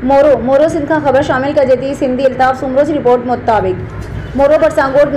मोरो सिंध का खबर शामिल कर थी सिंधी अल्ताफ़ सुमरो की रिपोर्ट मुताबिक मोरो पर सांगोट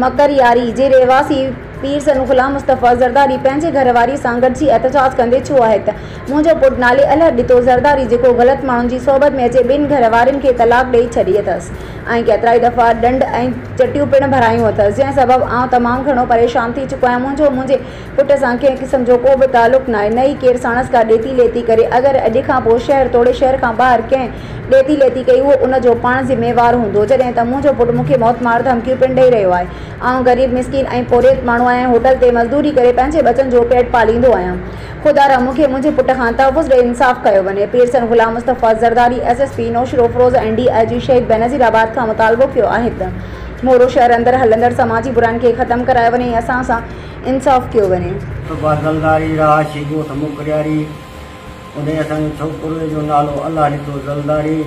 मकरियारी जे रहवासी पीर सनु गुलाम मुस्तफ़ा ज़रदारी पंहिंजे घरवारी सां गॾिजी एहतजाज कंदे चयो आहे त मुंहिंजो पुटु नाले अल्लाह ॾिठो ज़रदारी जेको ग़लति माण्हुनि जी सोबत में अचे ॿिनि घरवारियुनि खे तलाक ॾेई छॾी अथसि ऐं केतिराई दफ़ा ॾंड ऐं चटियूं पिणु भरायूं अथसि जंहिं सबबु आउं तमामु घणो परेशान थी चुको आहियां। मुंहिंजे पुट सां कंहिं क़िस्म जो को बि तालुक़ु न आहे, न ई केरु साणस का ॾेती लेती करे। अगरि अॼु खां पोइ शहर तोड़े शहर खां ॿाहिरि कंहिं ॾेती लेती कई उहो उनजो पाण ज़िम्मेवारु हूंदो, जॾहिं त मुंहिंजो पुटु मूंखे मौत मार धमकियूं पिणु ॾेई रहियो आहे। आउं ग़रीब मिसकिन ऐं पोरेत माण्हू आहियां, होटल ते मज़दूरी करे पंहिंजे बचनि जो पेट पालींदो आहियां। ख़ुदा मूंखे मुंहिंजे पुट खां तहफ़ुज़ ॾेई इंसाफ़ कयो वञे। पीर सन गुलाम मुस्तफ़ा ज़रदारी SSP नौशरो फ़रोज़ ऐं DIG शहीद बेनज़ीराबाद खां मुतालबो कयो आहे त मोरो शहर अंदरि हलंदड़ समाजी बुराइनि खे ख़तमु करायो वञे ऐं असां सां इंसाफ़ कयो वञे। ज़रदारी रहाशी ॻोठ मुकरियारी, उन असांजे छोकिरे जो नालो अलाह ॾिठो ज़रदारी,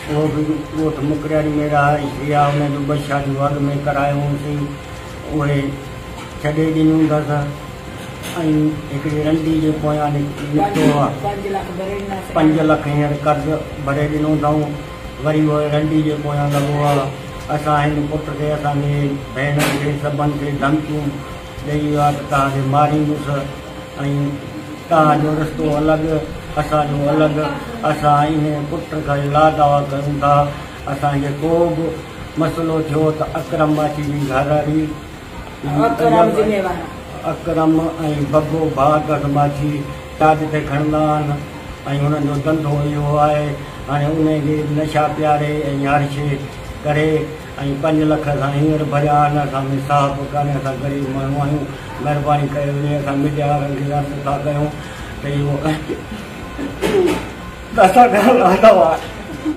उहो बि ॻोठ मुकरियारी में रहाशी आहे। उनजो 2 शादियूं अॻु में करायोसीं, उहे छॾे ॾिनियूं अथसि ऐं हिकिड़ी रंडी जे पोयां निकितो आहे 5 लख हींअर कर्ज़ु भरे ॾिनो अथऊं, वरी उहो रंडी जे पोयां लॻो आहे। असां हिन पुट खे असांजे भेण खे सभिनि खे धमकियूं ॾेई वियो आहे त तव्हांखे मारींदुसि ऐं तव्हांजो रस्तो अलॻि असांजो अलॻि। असां इन पुट खां ला दावा कयूं था। असांखे को बि मसइलो थियो त अकरम माची जी घरवारी अकरम ऐं बब्बो भाग माची चार्ज ते खणंदा आहिनि ऐं हुननि जो धंधो इहो आहे। हाणे उनखे नशा पियारे ऐं हर शइ करे ऐं 5 लख असां हींअर भरिया आहिनि। असां में साफ़ कान्हे, असां ग़रीब माण्हू आहियूं। महिरबानी करे उन असां मीडिया वारनि खे अर्ज़ु था कयूं त इहो असां